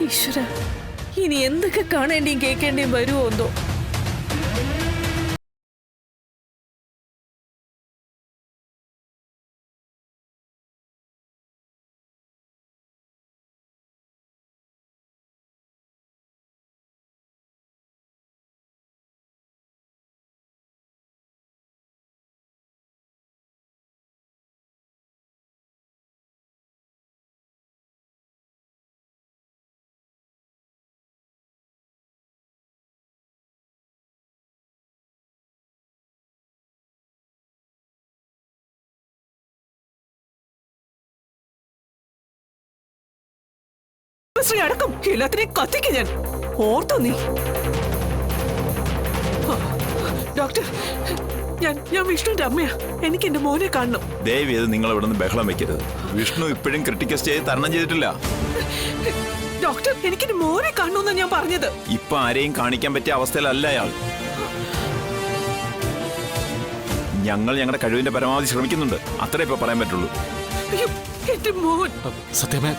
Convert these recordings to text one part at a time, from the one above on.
ഈശ്വര, ഇനി എന്തൊക്കെ കാണേണ്ടിയും കേൾക്കേണ്ടിയും വരുമോ എന്തോ. ശ്രീ അടക്കം എല്ലാത്തിനെയും കത്തിക്ക് ഞാൻ. ഓർത്തോ നീ? ഡോക്ടർ, ഞാൻ വിഷ്ണുവിന്റെ അമ്മയാ. എനിക്ക് എന്റെ മോനെ കാണണം. ദേവി, അത് നിങ്ങൾ ഇവിടെ നിന്ന് ബഹളം വെക്കരുത്. വിഷ്ണു ഇപ്പോഴും ക്രിട്ടിക്കൽ സ്റ്റേജ് തരണം ചെയ്തിട്ടില്ല. ഡോക്ടർ, എനിക്ക് എന്റെ മോനെ കാണണമെന്നാ ഞാൻ പറഞ്ഞത്. ഇപ്പൊ ആരെയും കാണിക്കാൻ പറ്റിയ അവസ്ഥയിലല്ല അയാൾ. ഞങ്ങൾ ഞങ്ങളുടെ കഴിവിന്റെ പരമാവധി ശ്രമിക്കുന്നുണ്ട്. അത്രേ ഇപ്പൊ പറയാൻ പറ്റുള്ളൂ. അയ്യോ, എന്റെ മോൻ. സത്യമേ,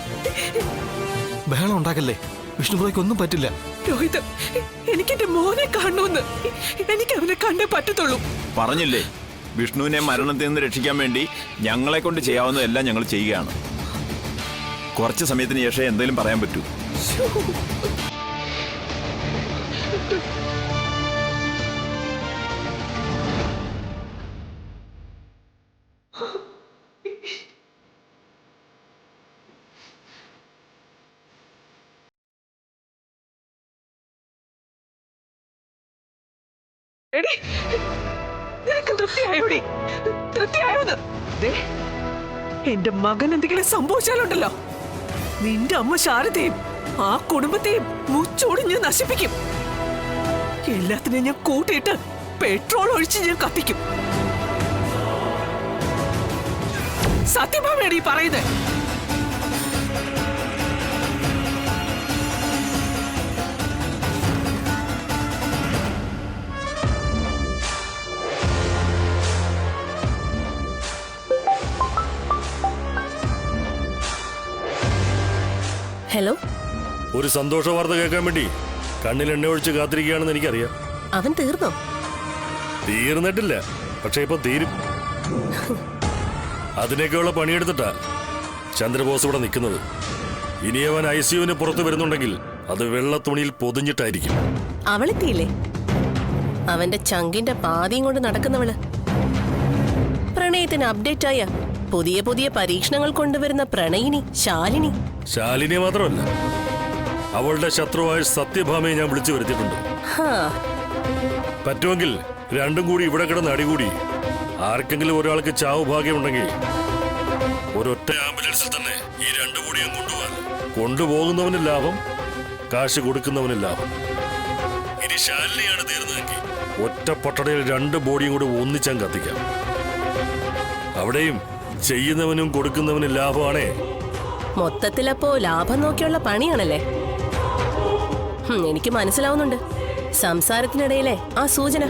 ബഹളം ഉണ്ടാക്കല്ലേ. വിഷ്ണുപ്രയ്ക്ക് ഒന്നും പറ്റില്ല. രോഹിത്, എനിക്ക് എന്റെ മോനെ കാണണമെന്ന്. എനിക്ക് അവനെ കണ്ടേ പറ്റത്തുള്ളൂ. പറഞ്ഞില്ലേ, വിഷ്ണുവിനെ മരണത്തിൽ നിന്ന് രക്ഷിക്കാൻ വേണ്ടി ഞങ്ങളെ കൊണ്ട് ചെയ്യാവുന്നതെല്ലാം ഞങ്ങൾ ചെയ്യുകയാണ്. കുറച്ച് സമയത്തിന് ശേഷം എന്തെങ്കിലും പറയാൻ പറ്റൂ. നിനക്ക് തൃപ്തിയായോടി? തൃപ്തിയായോന്ന്? എന്റെ മകൻ എന്തെങ്കിലും സംഭവിച്ചാലുണ്ടല്ലോ, നിന്റെ അമ്മ ശാരദയും ആ കുടുംബത്തെയും മുച്ചോടി ഞാൻ നശിപ്പിക്കും. എല്ലാത്തിനെയും ഞാൻ കൂട്ടിയിട്ട് പെട്രോൾ ഒഴിച്ച് ഞാൻ കത്തിക്കും. സത്യമാവേടി പറയുന്നത്? ഹലോ, ഒരു സന്തോഷ വാർത്ത കേൾക്കാൻ വേണ്ടി കണ്ണിൽ എണ്ണ ഒഴിച്ച് കാത്തിരിക്കുകയാണെന്ന് എനിക്കറിയാം. അവൻ തീർന്നോ? തീർന്നിട്ടില്ല, പക്ഷെ ഇപ്പൊ തീരും. അതിനൊക്കെയുള്ള പണിയെടുത്തിട്ടാ ചന്ദ്രബോസ് ഇവിടെ നിൽക്കുന്നത്. ഇനി അവൻ ICUവിന് പുറത്ത് വരുന്നുണ്ടെങ്കിൽ അത് വെള്ള തുണിയിൽ പൊതിഞ്ഞിട്ടായിരിക്കും. അവളെത്തിയില്ലേ? അവന്റെ ചങ്കിന്റെ പാതിയും കൊണ്ട് നടക്കുന്നവള്. പ്രണയത്തിന് അപ്ഡേറ്റ് ആയ പുതിയ പുതിയ പരീക്ഷണങ്ങൾ കൊണ്ടുവരുന്ന പ്രണയിനി ശാലിനി. ശാലിനി മാത്രമല്ല, അവളുടെ ശത്രുവായ സത്യഭാമയെ ഞാൻ വിളിച്ചു വരുത്തിയിട്ടുണ്ട്. പറ്റുമെങ്കിൽ രണ്ടും കൂടി ഇവിടെ കിടന്ന് അടികൂടി ആർക്കെങ്കിലും ഒരാൾക്ക് ചാവ് ഭാഗ്യമുണ്ടെങ്കിൽ ഒരൊറ്റ ആംബുലൻസിൽ തന്നെ ഈ രണ്ടു കൂടിയും കൊണ്ടുപോകാൻ. കൊണ്ടുപോകുന്നവന് ലാഭം, കാശ് കൊടുക്കുന്നവന് ലാഭം. ഇനി ശാലിനിയാണ് തീർന്നതെങ്കിൽ ഒറ്റ പട്ടണയിൽ രണ്ട് ബോഡിയും കൂടി ഒന്നിച്ചാൻ കത്തിക്കാം. അവിടെയും ചെയ്യുന്നവനും കൊടുക്കുന്നവനും ലാഭമാണേ. മൊത്തത്തിലപ്പോ ലാഭം നോക്കിയുള്ള പണിയാണല്ലേ? എനിക്ക് മനസ്സിലാവുന്നുണ്ട് സംസാരത്തിനിടയിലെ ആ സൂചന.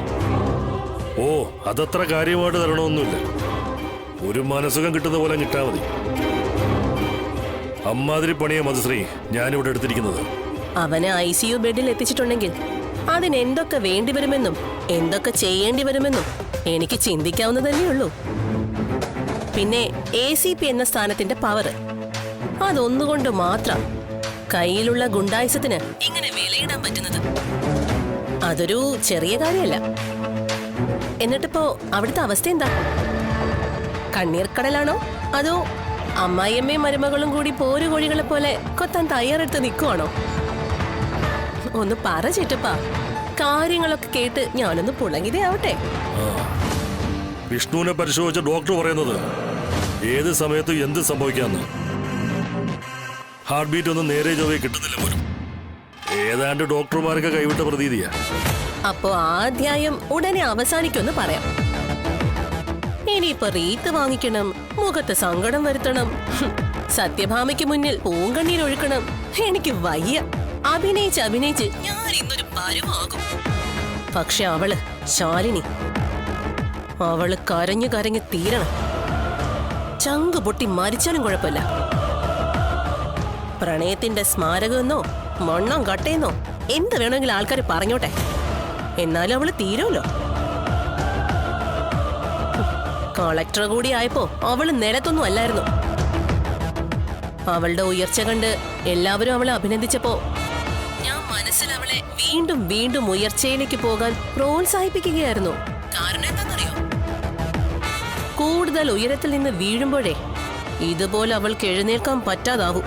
ഓ, അതത്ര കാര്യമായിട്ട് തരണമെന്നില്ല. ഒരു മനസുഖം കിട്ടുന്ന പോലെ കിട്ടാ മതി. അമ്മാതിരി പണിയാ മധുശ്രീ ഞാനിവിടെ എടുത്തിരിക്കുന്നത്. അവനെ ICU ബെഡിൽ എത്തിച്ചിട്ടുണ്ടെങ്കിൽ അതിന് എന്തൊക്കെ വേണ്ടി വരുമെന്നും എന്തൊക്കെ ചെയ്യേണ്ടി വരുമെന്നും എനിക്ക് ചിന്തിക്കാവുന്നതല്ലേ ഉള്ളൂ. പിന്നെ ACP എന്ന സ്ഥാനത്തിന്റെ പവർ, അതൊന്നുകൊണ്ട് മാത്രം കയ്യിലുള്ള ഗുണ്ടായുസത്തിന് ഇങ്ങനെ വിലയിടാൻ പറ്റുന്നത് അതൊരു ചെറിയ കാര്യമല്ല. എന്നിട്ടിപ്പോ അവിടുത്തെ അവസ്ഥ എന്താ? കണ്ണീർക്കടലാണോ അതോ അമ്മായിയമ്മയും മരുമകളും കൂടി പോരുകോഴികളെ പോലെ കൊത്താൻ തയ്യാറെടുത്ത് നിൽക്കുവാണോ? ഒന്ന് പറ ചേട്ടപ്പാ, കാര്യങ്ങളൊക്കെ കേട്ട് ഞാനൊന്ന് പുളങ്ങിതയാവട്ടെ. വിഷ്ണുവിനെ പരിശോധിച്ച ഡോക്ടർ പറയുന്നത് ഏത് സമയത്ത് എന്ത് സംഭവിക്കാന്ന്. ഹാർട്ട് ബീറ്റ് ഒന്നും നേരെ ചൊവ്വേ കിട്ടുന്നില്ല പോലും. ഏതാണ്ട് ഡോക്ടർമാരൊക്കെ കൈവിട്ട പ്രതീതിയാ. അപ്പോ ആ അധ്യായം ഉടനെ അവസാനിക്കുമെന്ന് പറയാം. ഇനിയിപ്പോ റീത്ത് വാങ്ങിക്കണം, മുഖത്ത് സങ്കടം വരുത്തണം, സത്യഭാമയ്ക്ക് മുന്നിൽ പൂങ്കണ്ണീരൊഴുക്കണം. എനിക്ക് വയ്യ. അഭിനയിച്ച് ഞാൻ ഇന്നൊരു പരുവാകും. പക്ഷെ അവള് ശാലിനി, അവള് കരഞ്ഞു കരഞ്ഞു തീരണം. ചങ്ക് പൊട്ടി മരിച്ചാലും കുഴപ്പമില്ല. പ്രണയത്തിന്റെ സ്മാരകമെന്നോ മണ്ണം കട്ടേന്നോ എന്ത് വേണമെങ്കിലും ആൾക്കാർ പറഞ്ഞോട്ടെ, എന്നാലും അവള് തീരുമല്ലോ. കളക്ടർ കൂടി ആയപ്പോ അവള് നിലത്തൊന്നും അല്ലായിരുന്നു. അവളുടെ ഉയർച്ച കണ്ട് എല്ലാവരും അവളെ അഭിനന്ദിച്ചപ്പോ ഞാൻ മനസ്സിൽ അവളെ വീണ്ടും വീണ്ടും ഉയർച്ചയിലേക്ക് പോകാൻ പ്രോത്സാഹിപ്പിക്കുകയായിരുന്നു. കാരണം എന്താണെന്നറിയോ? കൂടുതൽ ഉയരത്തിൽ നിന്ന് വീഴുമ്പോഴേ ഇതുപോലെ അവൾക്ക് എഴുന്നേൽക്കാൻ പറ്റാതാവും.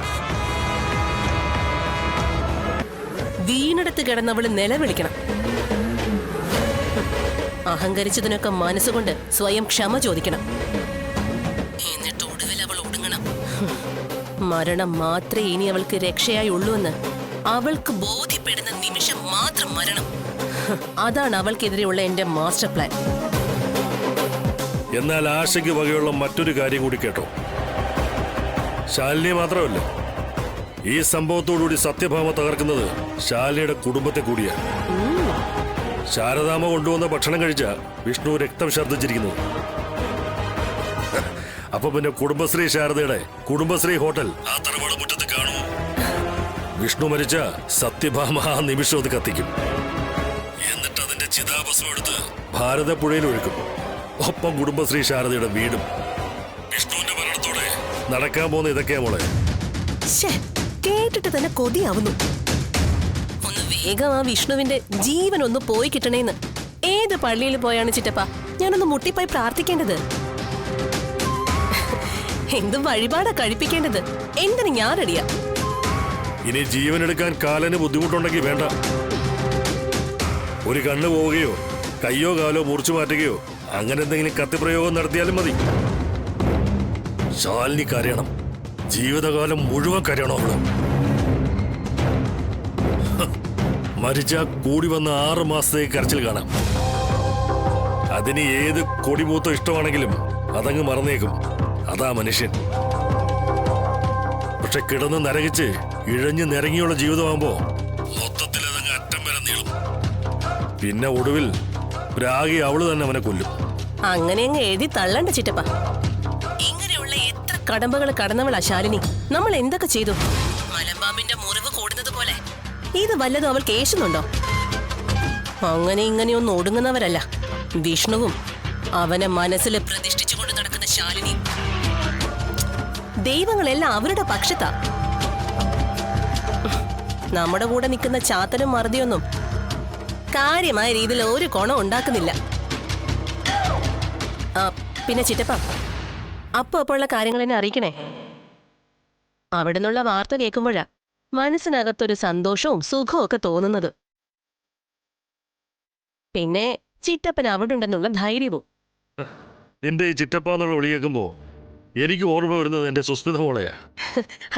വീണെടുത്ത് കിടന്നവള് നിലവിളിക്കണം. അഹങ്കരിച്ചതിനൊക്കെ മനസ്സുകൊണ്ട് സ്വയം ക്ഷമ ചോദിക്കണം. എന്നിട്ട് ഒടുവിൽ അവൾ ഒടുങ്ങണം. മരണം മാത്രമേ ഇനി അവൾക്ക് രക്ഷയായി ഉള്ളൂവെന്ന് അവൾക്ക് ബോധ്യപ്പെടുന്ന നിമിഷം മാത്രം മരണം. അതാണ് അവൾക്കെതിരെയുള്ള എന്റെ മാസ്റ്റർ പ്ലാൻ. എന്നാൽ ആശയ്ക്ക് വകയുള്ള മറ്റൊരു കാര്യം കൂടി കേട്ടോ. ശാലിനി മാത്രമല്ല, ഈ സംഭവത്തോടുകൂടി സത്യഭാമ തകർക്കുന്നത് ശാലിനിയുടെ കുടുംബത്തെ കൂടിയാണ്. ശാരദാമ്മ കൊണ്ടുവന്ന ഭക്ഷണം കഴിച്ച വിഷ്ണു രക്തം ഛർദ്ദിച്ചിരിക്കുന്നത്. അപ്പൊ പിന്നെ കുടുംബശ്രീ ശാരദയുടെ കുടുംബശ്രീ ഹോട്ടൽ ആ തറവാട് മുറ്റത്ത് കാണുമോ? വിഷ്ണു മരിച്ച സത്യഭാമ ആ നിമിഷം അത് കത്തിക്കും. എന്നിട്ട് അതിന്റെ ചിതാഭസ്മം എടുത്ത് ഭാരതപ്പുഴയിൽ ഒഴുക്കും. ഒപ്പം കുടുംബശ്രീ ശാരദയുടെ വീടും. വിഷ്ണുവിന്റെ മരണത്തോടെ നടക്കാൻ പോകുന്ന ഇതൊക്കെയാ മോളെ. കേട്ടിട്ട് തന്നെ കൊതിയാവുന്നു. ഒന്ന് വേഗം ആ വിഷ്ണുവിന്റെ ജീവൻ ഒന്ന് പോയി കിട്ടണേന്ന് ഏത് പള്ളിയിൽ പോയാണ് ചിറ്റപ്പ ഞാനൊന്ന് മുട്ടിപ്പോയി പ്രാർത്ഥിക്കേണ്ടത്? എന്ത് വഴിപാടാ കഴിപ്പിക്കേണ്ടത്? എന്തിന് ഞാൻ റെഡിയാ. ഇനി ജീവനെടുക്കാൻ കാലന് ബുദ്ധിമുട്ടുണ്ടെങ്കിൽ വേണ്ട. ഒരു കണ്ണ് പോവുകയോ കയ്യോ കാലോ മുറിച്ചു മാറ്റുകയോ അങ്ങനെ എന്തെങ്കിലും കത്തിപ്രയോഗം നടത്തിയാലും മതി. ശാലിനി കരയണം. ജീവിതകാലം മുഴുവൻ കരയണം അവള്. മരിച്ച കൂടി വന്ന 6 മാസത്തേക്ക് കരച്ചിൽ കാണാം. അതിന് ഏത് കൊടിമൂത്ത ഇഷ്ടമാണെങ്കിലും അതങ്ങ് മറന്നേക്കും. അതാ മനുഷ്യൻ. പക്ഷെ കിടന്ന് നരകിച്ച് ഇഴഞ്ഞ് നിരങ്ങിയുള്ള ജീവിതമാകുമ്പോ മൊത്തത്തിൽ അതങ്ങ് അറ്റം വരെ നീളും. പിന്നെ ഒടുവിൽ പ്രാഗി അവള് തന്നെ അവനെ കൊല്ലും. അങ്ങനെ അങ്ങ് എഴുതി തള്ളണ്ട ചിറ്റപ്പ. ഇങ്ങനെയുള്ള എത്ര കടമ്പകൾ കടന്നവളാ ശാലിനി. നമ്മൾ എന്തൊക്കെ ചെയ്തു? മലമ്പാമ്പിന്റെ മുറിവ് കൂടുന്നത് പോലെ ഇത് വല്ലതും അവൾ കേശുന്നുണ്ടോ? അങ്ങനെ ഇങ്ങനെയൊന്നും ഒടുങ്ങുന്നവരല്ല വിഷ്ണുവും അവനെ മനസ്സിൽ പ്രതിഷ്ഠിച്ചുകൊണ്ട് നടക്കുന്ന ശാലിനി. ദൈവങ്ങളെല്ലാം അവരുടെ പക്ഷത്താ. നമ്മുടെ കൂടെ നിൽക്കുന്ന ചാത്തനും മറുതിയൊന്നും കാര്യമായ രീതിയിൽ ഒരു കോണം ഉണ്ടാക്കുന്നില്ല. പിന്നെ ചിറ്റപ്പ അപ്പോഴുള്ള കാര്യങ്ങൾ എന്നെ അറിയിക്കണേ. അവിടെ നിന്നുള്ള വാർത്ത കേൾക്കുമ്പോഴാ മനസ്സിനകത്തൊരു സന്തോഷവും സുഖവും ഒക്കെ തോന്നുന്നത്. പിന്നെ ചിറ്റപ്പൻ അവിടെ ഉണ്ടെന്നുള്ള ധൈര്യവും. നിന്റെ ഈ ചിറ്റപ്പ എന്നുള്ള വിളി കേൾക്കുമ്പോ എനിക്ക് ഓർമ്മ വരുന്നത് എന്റെ സുസ്മിത മോളെയാ.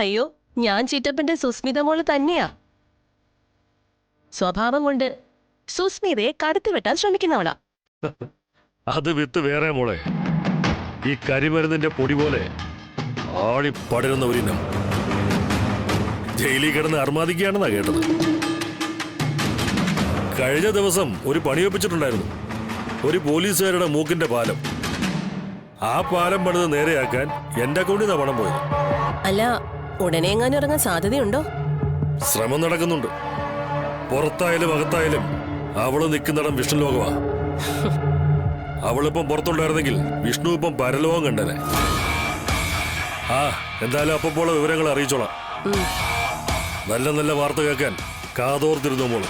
അയ്യോ, ഞാൻ ചിറ്റപ്പന്റെ സുസ്മിത മോള് തന്നെയാ. സ്വഭാവം കൊണ്ട് സുസ്മിതയെ കടത്തിവെട്ടാൻ ശ്രമിക്കുന്നവളാ. അത് വിത്ത് വേറെ മോളെ. ഈ കരിമരുന്നിന്റെ പൊടി പോലെ ആളി പടരുന്ന ഒരിനം. ജയിലിൽ കിടന്ന് അർമാദിക്കുകയാണെന്നാ കേട്ടത്. കഴിഞ്ഞ ദിവസം ഒരു പണിയൊപ്പിച്ചിട്ടുണ്ടായിരുന്നു. ഒരു പോലീസുകാരുടെ മൂക്കിന്റെ പാലം. ആ പാലം പണിത് നേരെയാക്കാൻ എന്റെ അക്കൗണ്ടിൽ നിന്നാ പണം പോയത്. അല്ല, ഉടനെ എങ്ങാനും ഇറങ്ങാൻ സാധ്യതയുണ്ടോ? ശ്രമം നടക്കുന്നുണ്ട്. പുറത്തായാലും അകത്തായാലും അവള് നിൽക്കുന്നിടം വിഷ്ണു ലോകമാ. അവളിപ്പം പുറത്തുണ്ടായിരുന്നെങ്കിൽ വിഷ്ണു ഇപ്പം പരലോകം കണ്ടനെ. എന്തായാലും അപ്പോഴുള്ള വിവരങ്ങൾ അറിയിച്ചോളാം. നല്ല നല്ല വാർത്ത കേൾക്കാൻ കാതോർത്തിരുന്നു മോള്.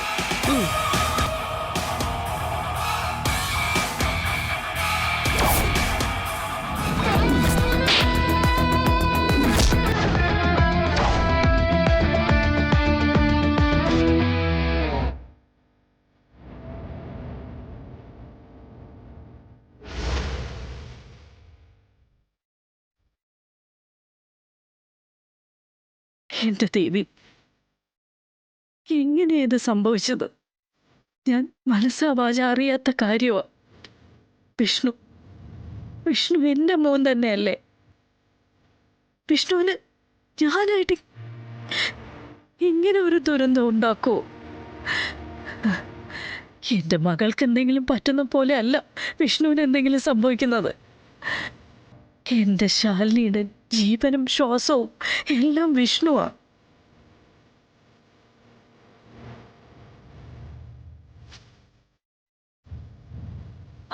എന്റെ ദേവി, എങ്ങനെയത് സംഭവിച്ചത്? ഞാൻ മനസ്സാവാച അറിയാത്ത കാര്യമാ. വിഷ്ണു എന്റെ മോൻ തന്നെയല്ലേ? വിഷ്ണുവിന് ഞാനായിട്ട് ഇങ്ങനെ ഒരു ദുരന്തം ഉണ്ടാക്കോ? എന്റെ മകൾക്ക് എന്തെങ്കിലും പറ്റുന്ന പോലെ അല്ല വിഷ്ണുവിന് എന്തെങ്കിലും സംഭവിക്കുന്നത്. എന്റെ ശാലിനിയുടെ ജീവനും ശ്വാസവും എല്ലാം വിഷ്ണുവാ.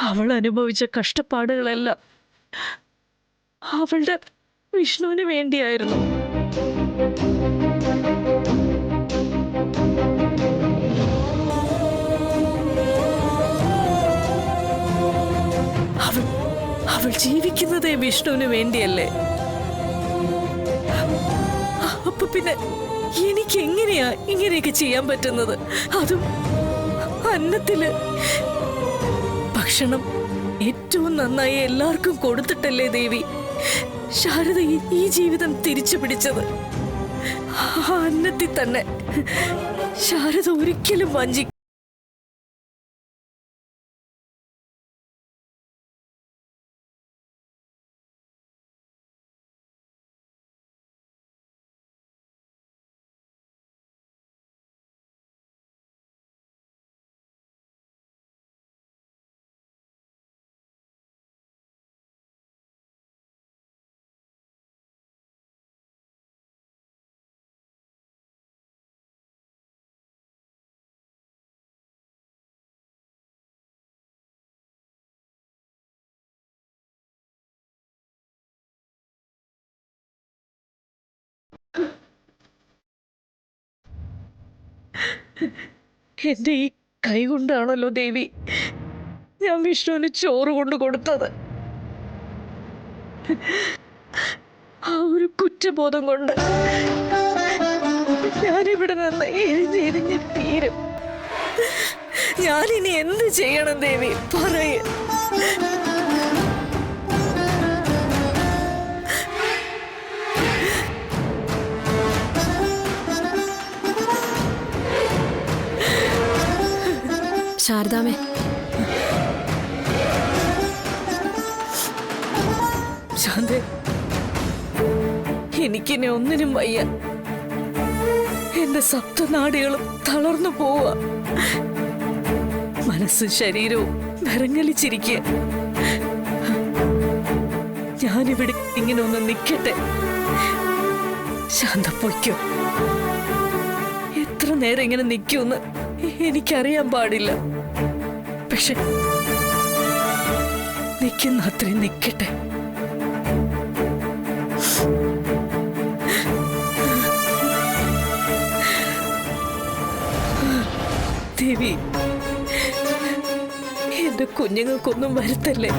അവൾ അനുഭവിച്ച കഷ്ടപ്പാടുകളെല്ലാം അവളുടെ വിഷ്ണുവിന് വേണ്ടിയായിരുന്നു. അവൾ ജീവിക്കുന്നതേ വിഷ്ണുവിന് വേണ്ടിയല്ലേ? അപ്പൊ പിന്നെ എനിക്ക് എങ്ങനെയാ ഇങ്ങനെയൊക്കെ ചെയ്യാൻ പറ്റുന്നത്? അതും അന്നത്തില് ഭക്ഷണം ഏറ്റവും നന്നായി എല്ലാവർക്കും കൊടുത്തിട്ടല്ലേ ദേവി ശാരദ ഈ ജീവിതം തിരിച്ചു പിടിച്ചത്? ആ അന്നത്തിൽ തന്നെ ശാരദ ഒരിക്കലും വഞ്ചി എന്റെ ഈ കൈ കൊണ്ടാണല്ലോ ദേവി ഞാൻ വിഷ്ണുവിന് ചോറ് കൊണ്ട് കൊടുത്തത്. ആ ഒരു കുറ്റബോധം കൊണ്ട് ഞാനിവിടെ നിന്ന് എരിഞ്ഞെരിഞ്ഞ് തീരും. ഞാനിനി എന്ത് ചെയ്യണം ദേവി പറയ? ശാരദാമേ, ശാന്ത, എനിക്കിനി ഒന്നിനും വയ്യ. എന്റെ സപ്തനാടികളും തളർന്നു പോവുക. മനസ്സും ശരീരവും വിറങ്ങലിച്ചിരിക്കുക. ഞാനിവിടെ ഇങ്ങനെ ഒന്ന് നിൽക്കട്ടെ. ശാന്ത പൊയ്ക്കോ. എത്ര നേരം ഇങ്ങനെ നിൽക്കുമെന്ന് എനിക്കറിയാൻ പാടില്ല. പക്ഷെ നിൽക്കുന്ന അത്രയും നിൽക്കട്ടെ. ദേവി, എന്റെ കുഞ്ഞുങ്ങൾക്കൊന്നും വരുത്തല്ലേ.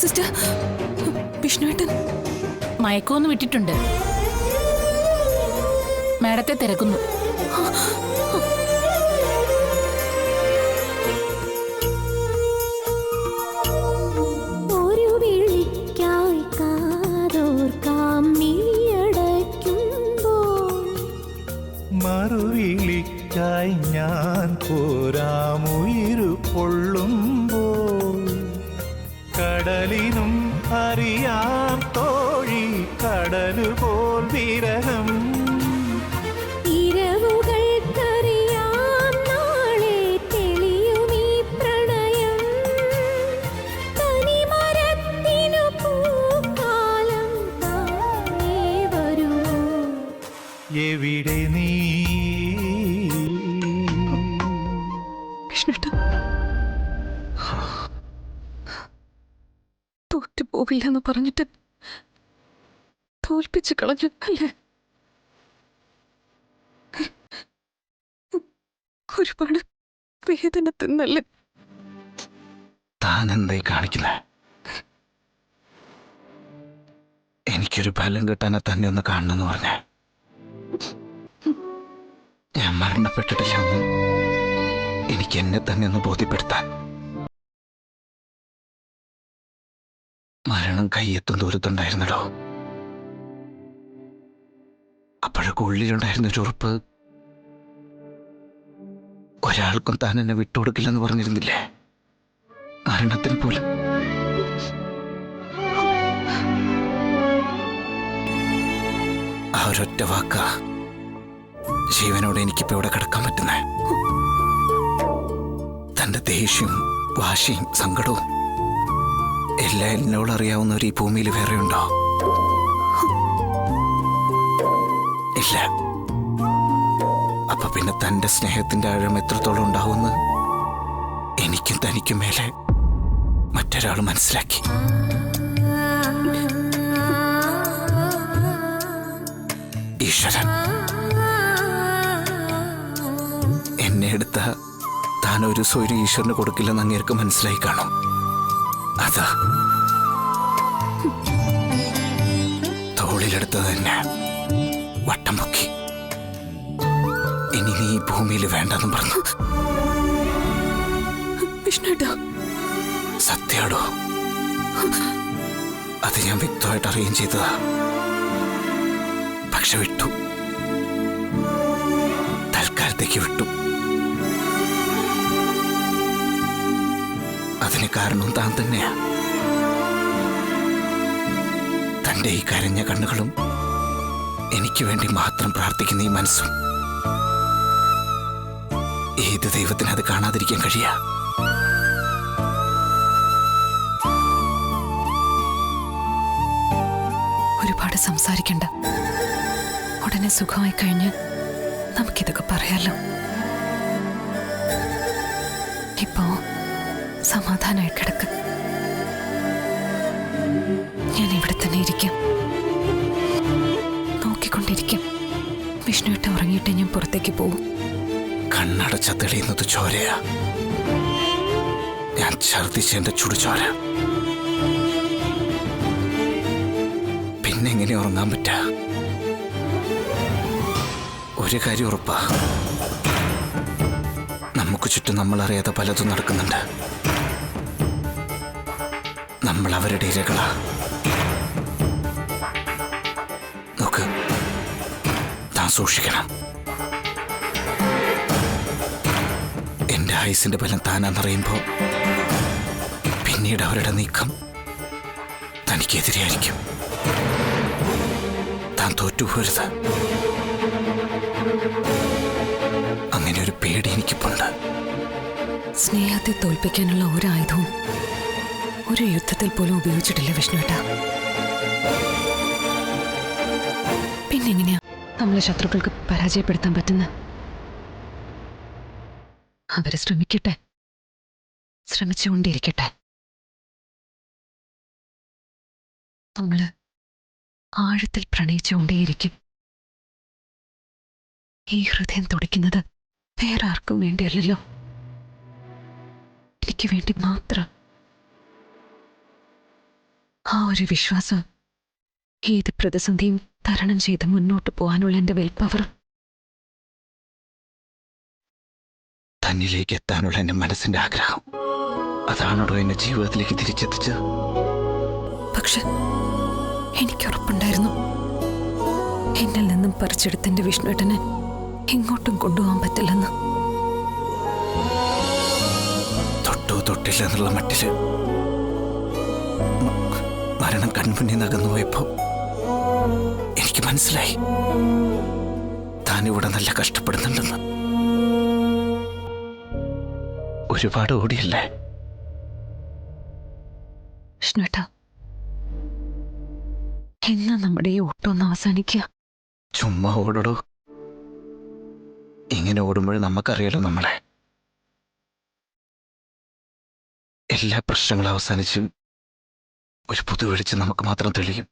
സിസ്റ്റർ, വിഷ്ണുവേട്ടൻ മയക്കമൊന്ന് വിട്ടിട്ടുണ്ട്. മാഡത്തെ തിരക്കുന്നു. ഒരു വിളിക്കായി കാതോർക്കാം മിഴിയടയ്ക്കുമ്പോൾ, മറുവിളിക്കായി ഞാൻ പോരാമുയിരു പൊള്ളുമ്പോൾ, കടലിനും അറിയാം തോഴി കടലുപോൽ വിരഹം, ഇരവുകൾക്കറിയാം നാളെ തെളിയുമീ പ്രണയം, തനിമരത്തിനു പൂക്കാലം താനേ വരുമോ, എവിടെ നീ? കൃഷ്ണേട്ട, തോറ്റുപോവില്ലെന്ന് പറഞ്ഞിട്ട് തോൽപ്പിച്ച് കളഞ്ഞു അല്ലേ? ഒരുപാട് വേദന തിന്നല്ലേ? താൻ എന്തായി കാണിക്കുന്നേ? എനിക്കൊരു ഫലം കിട്ടാനെ തന്നെ ഒന്ന് കാണണമെന്ന് പറഞ്ഞേ. ഞാൻ മരണപ്പെട്ടിട്ടില്ല. എനിക്ക് എന്നെ തന്നെ ഒന്ന് ബോധ്യപ്പെടുത്താൻ. മരണം കയ്യെത്തും ദൂരത്തുണ്ടായിരുന്നല്ലോ. അപ്പോഴൊക്കെ ഉള്ളിലുണ്ടായിരുന്നൊരു ഉറപ്പ്, ഒരാൾക്കും താൻ എന്നെ വിട്ടുകൊടുക്കില്ലെന്ന് പറഞ്ഞിരുന്നില്ലേ? മരണത്തിന് പോലും. ആ ഒരൊറ്റ വാക്ക ജീവനോട് എനിക്കിപ്പോ ഇവിടെ കിടക്കാൻ പറ്റുന്നേ. തൻ്റെ ദേഷ്യവും വാശിയും സങ്കടവും എല്ലാം എന്നോട് അറിയാവുന്നവർ ഈ ഭൂമിയിൽ വേറെ ഉണ്ടോ? ഇല്ല. അപ്പൊ പിന്നെ തൻ്റെ സ്നേഹത്തിന്റെ ആഴം എത്രത്തോളം ഉണ്ടാവുമെന്ന് എനിക്കും തനിക്കും മേലെ മറ്റൊരാൾ മനസ്സിലാക്കി. ഈശ്വരൻ എന്നെ എടുത്ത താൻ ഒരു സ്വൈര്യം ഈശ്വരന് കൊടുക്കില്ലെന്ന് അങ്ങേർക്ക് മനസ്സിലായി കാണും. അതാ തോളിലെടുത്തത് തന്നെ വട്ടം പൊക്കി. ഇനി നീ ഈ ഭൂമിയിൽ വേണ്ടെന്നും പറഞ്ഞു. വിഷ്ണുവേട്ടാ, സത്യാടോ? അത് ഞാൻ വ്യക്തമായിട്ട് അറിയുകയും ചെയ്തതാ. പക്ഷെ വിട്ടു, തൽക്കാലത്തേക്ക് വിട്ടു. അതിന് കാരണവും താൻ തന്നെയാ. തൻ്റെ ഈ കരഞ്ഞ കണ്ണുകളും എനിക്ക് വേണ്ടി മാത്രം പ്രാർത്ഥിക്കുന്ന ഈ മനസ്സും ഏത് ദൈവത്തിന് അത് കാണാതിരിക്കാൻ കഴിയാ? ഒരുപാട് സംസാരിക്കണ്ട. ഉടനെ സുഖമായി കഴിഞ്ഞ് നമുക്കിതൊക്കെ പറയാലോ. ഇപ്പോ സമാധാനമായി കിടക്ക്. ഞാൻ ഇവിടെ തന്നെ ഇരിക്കാം, നോക്കിക്കൊണ്ടിരിക്കാം. വിഷ്ണുവേട്ട ഉറങ്ങിയിട്ട് ഞാൻ പുറത്തേക്ക് പോവും. കണ്ണടച്ച തെളിയുന്നത് ചോരയാ. ഞാൻ ഛർദിച്ചെന്റെ ചുടുചോര. പിന്നെ എങ്ങനെ ഉറങ്ങാൻ പറ്റാ? ഒരു കാര്യം ഉറപ്പാ, നമുക്ക് ചുറ്റും നമ്മൾ അറിയാതെ പലതും നടക്കുന്നുണ്ട്. നമ്മൾ അവരുടെ ഇരകളാ. നോക്ക്, താൻ സൂക്ഷിക്കണം. എന്റെ ആയുസിന്റെ ബലം താനാന്നറിയുമ്പോ പിന്നീട് അവരുടെ നീക്കം തനിക്കെതിരെയായിരിക്കും. താൻ തോറ്റുപോരുത്. അങ്ങനെ ഒരു പേടി എനിക്കിപ്പുണ്ട്. സ്നേഹത്തെ തോൽപ്പിക്കാനുള്ള ഒരു ആയുധവും ഒരു യുദ്ധത്തിൽ പോലും ഉപയോഗിച്ചിട്ടില്ല വിഷ്ണുവേട്ട. പിന്നെങ്ങനെയാ നമ്മളെ ശത്രുക്കൾക്ക് പരാജയപ്പെടുത്താൻ പറ്റുന്ന? അവര് ശ്രമിക്കട്ടെ, ശ്രമിച്ചുകൊണ്ടിരിക്കട്ടെ. നമ്മള് ആഴത്തിൽ പ്രണയിച്ചുകൊണ്ടേയിരിക്കും. ഈ ഹൃദയം തുടിക്കുന്നത് വേറെ ആർക്കും വേണ്ടിയല്ലല്ലോ, എനിക്ക് വേണ്ടി മാത്രം. ആ ഒരു വിശ്വാസം ഏത് പ്രതിസന്ധിയും തരണം ചെയ്ത് മുന്നോട്ട് പോകാനുള്ള എന്റെ വിൽ പവർ. തന്നിലേക്ക് എത്താനുള്ള എന്റെ മനസ്സിന്റെ ആഗ്രഹം അതാണോ എന്നെ ജീവിതത്തിലേക്ക് തിരിച്ചെത്തിച്ചത്? പക്ഷെ എനിക്കുറപ്പുണ്ടായിരുന്നു, എന്നിൽ നിന്നും പറിച്ചെടുത്ത എന്റെ വിഷ്ണുവേട്ടനെ എങ്ങോട്ടും കൊണ്ടുപോകാൻ പറ്റില്ലെന്ന്. തൊട്ടോ തൊട്ടില്ല എന്നുള്ള മട്ടില് മരണം കൺമുന്നിൽ നകന്നുപോയപ്പോ എനിക്ക് മനസ്സിലായി താനിവിടെ നല്ല കഷ്ടപ്പെടുന്നുണ്ടെന്ന്. ഒരുപാട് ഓടിയല്ലേ വിഷ്ണുവേട്ട? എന്നാ നമ്മുടെ ഈ ഓട്ടം ഒന്ന് അവസാനിക്കുക? ചുമ്മാ ഓടടോ. ഇങ്ങനെ ഓടുമ്പോഴും നമുക്കറിയാലോ നമ്മളെ. എല്ലാ പ്രശ്നങ്ങളും അവസാനിച്ചും ഒരു പുതു വെളിച്ചം നമുക്ക് മാത്രം തെളിയും.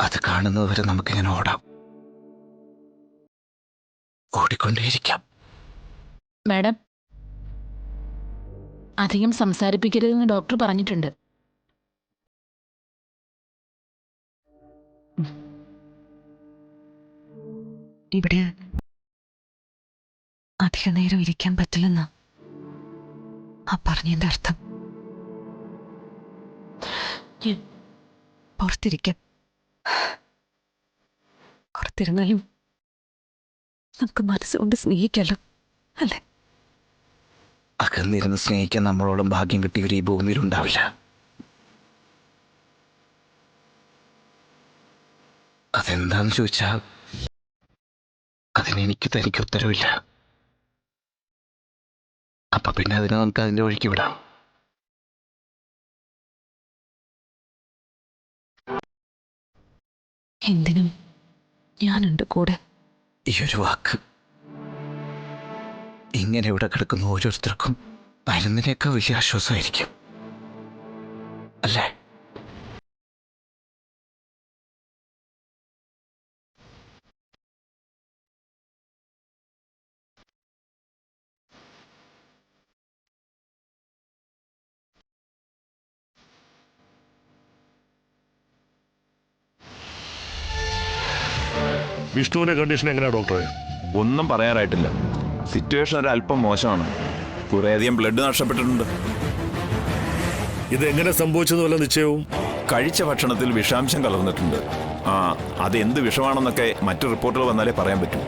അത് കാണുന്നത് വരെ നമുക്കിങ്ങനെ ഓടാം, ഓടിക്കൊണ്ടേയിരിക്കാം. മാഡം, അധികം സംസാരിപ്പിക്കരുതെന്ന് ഡോക്ടർ പറഞ്ഞിട്ടുണ്ട്. ഇവിടെ അധിക നേരം ഇരിക്കാൻ പറ്റില്ലെന്നാ ആ പറഞ്ഞതിന്റെ അർത്ഥം. പുറത്തിരിക്കാം. പുറത്തിരുന്നാലും നമുക്ക് മനസ്സുകൊണ്ട് സ്നേഹിക്കാലോ, അല്ലേ? അകന്നിരുന്ന് സ്നേഹിക്കാൻ നമ്മളോളം ഭാഗ്യം കിട്ടിയവർ ഈ ഭൂമിയിൽ ഉണ്ടാവില്ല. അതെന്താന്ന് ചോദിച്ചാൽ അതിനെനിക്ക് തനിക്ക് ഉത്തരവില്ല. അപ്പൊ പിന്നെ അതിനെ നമുക്ക് അതിന്റെ വഴിക്ക് വിടാം. എന്തിനും ഞാനുണ്ട് കൂടെ. ഈ ഒരു വാക്ക് ഇങ്ങനെ ഇവിടെ കിടക്കുന്ന ഓരോരുത്തർക്കും മരുന്നിനേക്കാൾ വലിയ ആശ്വാസമായിരിക്കും അല്ലേ? വിഷ്ണുവിന്റെ കണ്ടീഷൻ എങ്ങനെയാ ഡോക്ടറെ? ഒന്നും പറയാറായിട്ടില്ല. സിറ്റുവേഷൻ ഒരല്പം മോശമാണ്. കുറേയധികം ബ്ലഡ് നഷ്ടപ്പെട്ടിട്ടുണ്ട്. ഇതെങ്ങനെ സംഭവിച്ചെന്ന് വല്ല നിശ്ചയവും? കഴിച്ച ഭക്ഷണത്തിൽ വിഷാംശം കലർന്നിട്ടുണ്ട്. അതെന്ത് വിഷമാണെന്നൊക്കെ മറ്റു റിപ്പോർട്ടുകൾ വന്നാലേ പറയാൻ പറ്റൂ.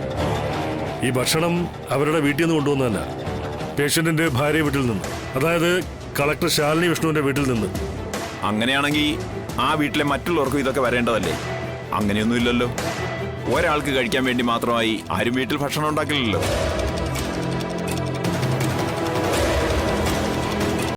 ഈ ഭക്ഷണം അവരുടെ വീട്ടിൽ നിന്ന് കൊണ്ടുവന്നതല്ല, പേഷ്യന്റിന്റെ ഭാര്യ വീട്ടിൽ നിന്ന്, അതായത് കളക്ടർ ശാലിനി വിഷ്ണുവിന്റെ വീട്ടിൽ നിന്ന്. അങ്ങനെയാണെങ്കിൽ ആ വീട്ടിലെ മറ്റുള്ളവർക്കും ഇതൊക്കെ വരേണ്ടതല്ലേ? അങ്ങനെയൊന്നുമില്ലല്ലോ. ഒരാൾക്ക് കഴിക്കാൻ വേണ്ടി മാത്രമായി ആരും വീട്ടിൽ ഭക്ഷണം ഉണ്ടാക്കില്ലല്ലോ.